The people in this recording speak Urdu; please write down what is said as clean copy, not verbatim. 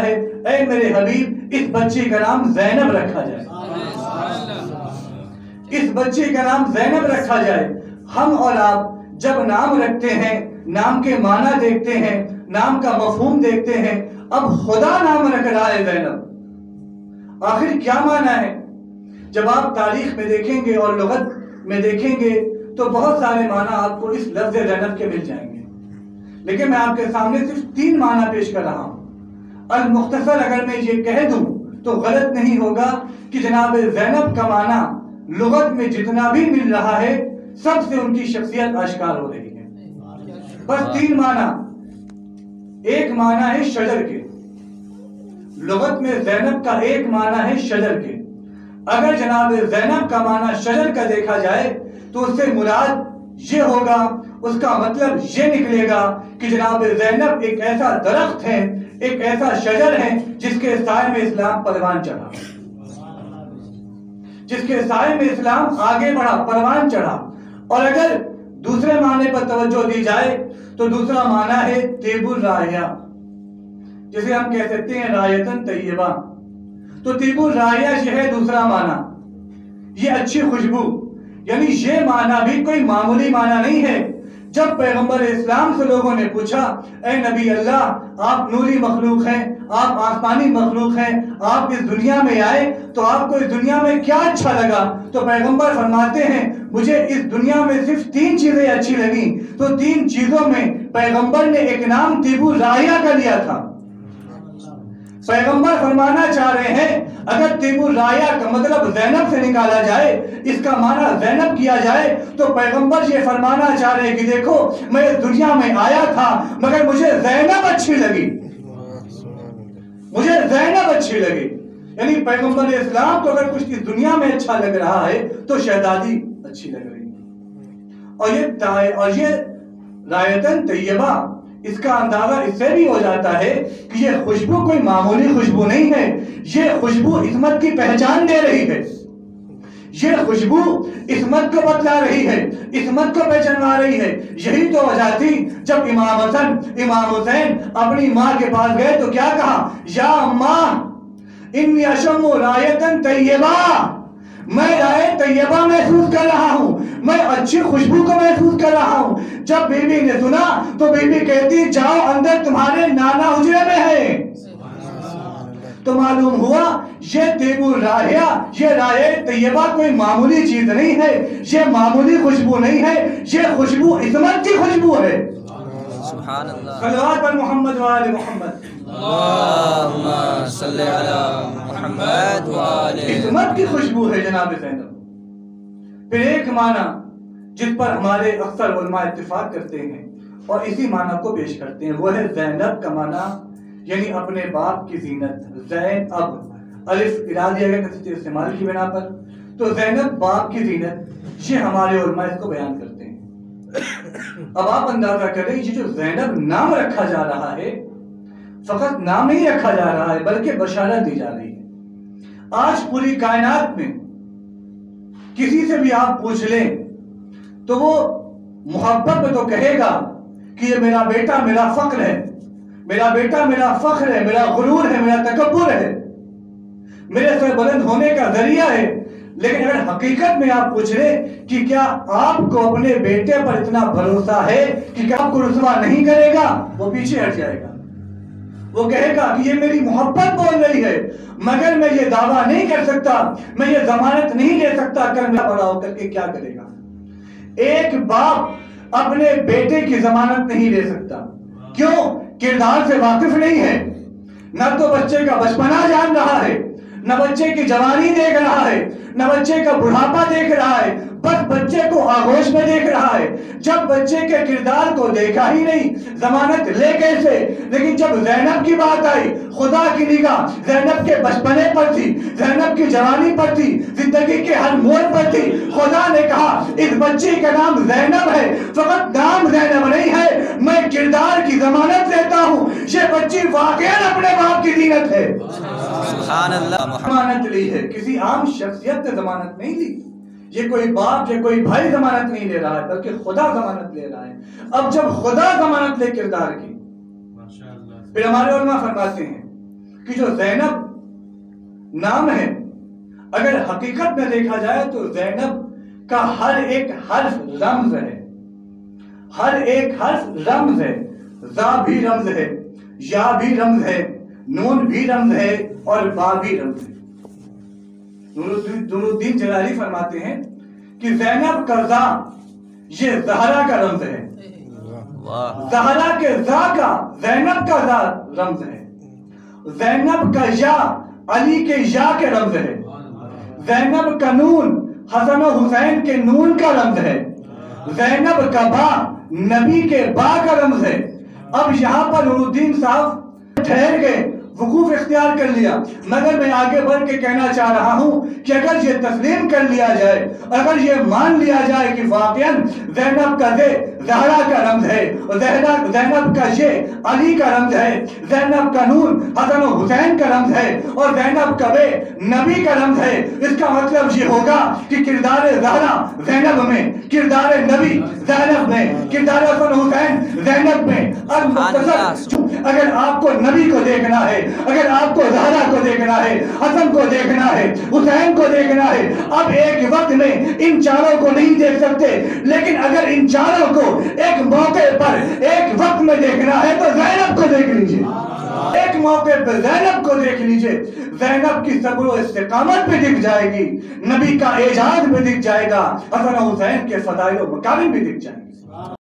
ہے اے میرے حبیب اس بچی کا نام زینب رکھا جائے، اس بچی کا نام زینب رکھا جائے۔ ہم اور آپ جب نام رکھتے ہیں، نام کے معنی دیکھتے ہیں، نام کا مفہوم دیکھتے ہیں، اب خدا نام رکھ رہا ہے زینب، آخر کیا معنی ہے؟ جب آپ تاریخ میں دیکھیں گے اور لغت میں دیکھیں گے تو بہت سارے معنی آپ کو اس لفظ زینب کے مل جائیں گے، لیکن میں آپ کے سامنے صرف 3 معنی پیش کر رہا ہوں۔ المختصر اگر میں یہ کہہ دوں تو غلط نہیں ہوگا کہ جناب زینب کا معنی لغت میں جتنا بھی مل رہا ہے سب سے ان کی شخصیت آشکار ہو رہی ہے۔ بس 3 معنی۔ ایک معنی ہے شجر کے، لغت میں زینب کا ایک معنی ہے شجر کے۔ اگر جناب زینب کا معنی شجر کا دیکھا جائے تو اس سے مراد یہ ہوگا، اس کا مطلب یہ نکلے گا کہ جناب زینب ایک ایسا درخت ہے، ایک ایسا شجر ہے جس کے سائے میں اسلام پروان چڑھا، جس کے سائے میں اسلام آگے بڑھا، پروان چڑھا۔ اور اگر دوسرے معنی پر توجہ دی جائے تو دوسرا معنی ہے طیب الرائحہ، جسے ہم کہہ سکتے ہیں رایتن طیبہ۔ تو طیب الرائحہ یہ ہے دوسرا معنی، یہ اچھی خوشبو، یعنی یہ معنی بھی کوئی معمولی معنی نہیں ہے۔ جب پیغمبر اسلام سے لوگوں نے پوچھا اے نبی اللہ آپ نوری مخلوق ہیں، آپ آسمانی مخلوق ہیں، آپ اس دنیا میں آئے تو آپ کو اس دنیا میں کیا اچھا لگا؟ تو پیغمبر فرماتے ہیں مجھے اس دنیا میں صرف 3 چیزیں اچھی لگیں۔ تو 3 چیزوں میں پیغمبر نے ایک نام طیب الرائحہ کا لیا تھا۔ پیغمبر فرمانا چاہ رہے ہیں اگر طیب الرائحہ کا مطلب زینب سے نکالا جائے، اس کا معنی زینب کیا جائے، تو پیغمبر یہ فرمانا چاہ رہے ہیں کہ دیکھو میں اس دنیا میں آیا تھا مگر مجھے زینب اچھی لگی، مجھے زینب اچھی لگی۔ یعنی پیغمبر اسلام کو اگر کچھ اس دنیا میں اچھا لگ رہا ہے تو شہزادی اچھی لگ رہی ہے۔ اور یہ رایتن طیبہ، اس کا اندازہ اس سے بھی ہو جاتا ہے کہ یہ خوشبو کوئی معمولی خوشبو نہیں ہے، یہ خوشبو عصمت کی پہچان دے رہی ہے، یہ خوشبو عصمت کو بتلا رہی ہے، عصمت کو پہچانوا رہی ہے۔ یہی تو وجہ تھی جب امام حسن امام حسین اپنی ماں کے پاس گئے تو کیا کہا؟ یا اماں انی اشم رایتن طیبہ، میں رائے طیبہ محسوس کر رہا ہوں، میں اچھی خوشبو کو محسوس کر رہا ہوں۔ جب بی بی نے سنا تو بی بی کہتی جاؤ اندر تمہارے نانا حجرے میں ہے۔ تو معلوم ہوا یہ طیب الرائحہ، یہ رائے طیبہ کوئی معمولی چیز نہیں ہے، یہ معمولی خوشبو نہیں ہے، یہ خوشبو عصمت کی خوشبو ہے۔ سبحان اللہ، صلوات پر محمد و آل محمد، اللہم صلی علی محمد و آل عصمت کی خوشبو ہے جناب زینب۔ پھر ایک معنی جس پر ہمارے اکثر علماء اتفاق کرتے ہیں اور اسی معنی کو پیش کرتے ہیں وہ ہے زینب کا معنی یعنی اپنے باپ کی زینت۔ زین اب الف گرا دیا گیا کسی استعمال کی بنا پر، تو زینب باپ کی زینت، یہ ہمارے علماء اس کو بیان کرتے ہیں۔ اب آپ اندازہ کریں یہ جو زینب نام رکھا جا رہا ہے، فقط نام نہیں رکھا جا رہا ہے بلکہ بشارت دی جا رہی ہے۔ آج پوری کائنات میں کسی سے بھی آپ پوچھ لیں تو وہ محبت میں تو کہے گا کہ یہ میرا بیٹا میرا فخر ہے، میرا بیٹا میرا فخر ہے، میرا غرور ہے، میرا تکبر ہے، میرے سر بلند ہونے کا ذریعہ ہے۔ لیکن اگر حقیقت میں آپ پوچھ رہے کہ کیا آپ کو اپنے بیٹے پر اتنا بھروسہ ہے کہ کیا آپ کو رسوا نہیں کرے گا، وہ پیچھے ہٹ جائے گا، وہ کہے گا کہ یہ میری محبت بول رہی ہے مگر میں یہ دعویٰ نہیں کر سکتا، میں یہ ضمانت نہیں لے سکتا کہ میں بڑا ہو کر کے کیا کرے گا۔ ایک باپ اپنے بیٹے کی ضمانت نہیں لے سکتا، کیوں؟ کردار سے واقف نہیں ہے، نہ تو بچے کا بچپنا جان رہا ہے، نہ بچے کی جوانی دیکھ رہا ہے، نہ بچے کا بڑھاپا دیکھ رہا ہے، بس بچے کو آغوش میں دیکھ رہا ہے۔ جب بچے کے کردار کو دیکھا ہی نہیں، ضمانت لے کیسے؟ لیکن جب زینب کی بات آئی، خدا کی نگاہ زینب کے بچپنے پر تھی، زینب کی جوانی پر تھی، زندگی کے ہر موڑ پر تھی۔ خدا نے کہا اس بچی کا نام زینب ہے، فقط نام زینب نہیں ہے، میں کردار کی ضمانت لیتا ہوں، یہ بچی واقعاً اپنے باپ کی زینت ہے۔ سبحان اللہ، ضمانت لی ہے، کسی عام شخصیت نے ضمانت نہیں لی، یہ کوئی باپ یا کوئی بھائی ضمانت نہیں لے رہا ہے بلکہ خدا ضمانت لے رہا ہے۔ اب جب خدا ضمانت لے کردار کی، پھر ہمارے علماء فرماتے ہیں کہ جو زینب نام ہے اگر حقیقت میں دیکھا جائے تو زینب کا ہر ایک حرف رمز ہے، ہر ایک حرف رمز ہے، زا بھی رمز ہے، یا بھی رمز ہے، نون بھی رمز ہے اور با بھی رمز ہے۔ نور الدین جلالی فرماتے ہیں کہ زینب کا زا یہ زہرا کا رمز ہے، زہرا کے زا کا زینب کا زا رمز ہے، زینب کا یا علی کے یا کے رمز ہے، زینب کا نون حسن و حسین کے نون کا رمز ہے، زینب کا با نبی کے با کا رمز ہے۔ اب یہاں پر نور الدین صاحب ٹھہر گئے، وقوف اختیار کر لیا، مگر میں آگے بڑھ کے کہنا چاہ رہا ہوں کہ اگر یہ تسلیم کر لیا جائے، اگر یہ مان لیا جائے کہ واقعاً زینب کا زے زہرا کا رمز ہے، زینب کا یہ علی کا رمز ہے، زینب کا نون حسن و حسین کا رمز ہے اور زینب کا بے نبی کا رمز ہے، اس کا مطلب یہ ہوگا کہ کردار زہرا زینب میں، کردار نبی زینب میں، کردار حسن و حسین زینب میں۔ اب مختصر اگر آپ کو نبی کو دیکھنا ہے، اگر آپ کو زہرا کو دیکھنا ہے، حسن کو دیکھنا ہے، حسین کو دیکھنا ہے، اب ایک وقت میں ان چاروں کو نہیں دیکھ سکتے، لیکن اگر ان چاروں کو ایک موقع پر ایک وقت میں دیکھنا ہے تو زینب کو دیکھ لیجئے، ایک موقع پر زینب کو دیکھ لیجئے۔ زینب کی صبر و استقامت بھی دکھ جائے گی، نبی کا اعجاز بھی دکھ جائے گا، حسن و حسین کے فضائل و مکارم بھی دکھ جائیں گے۔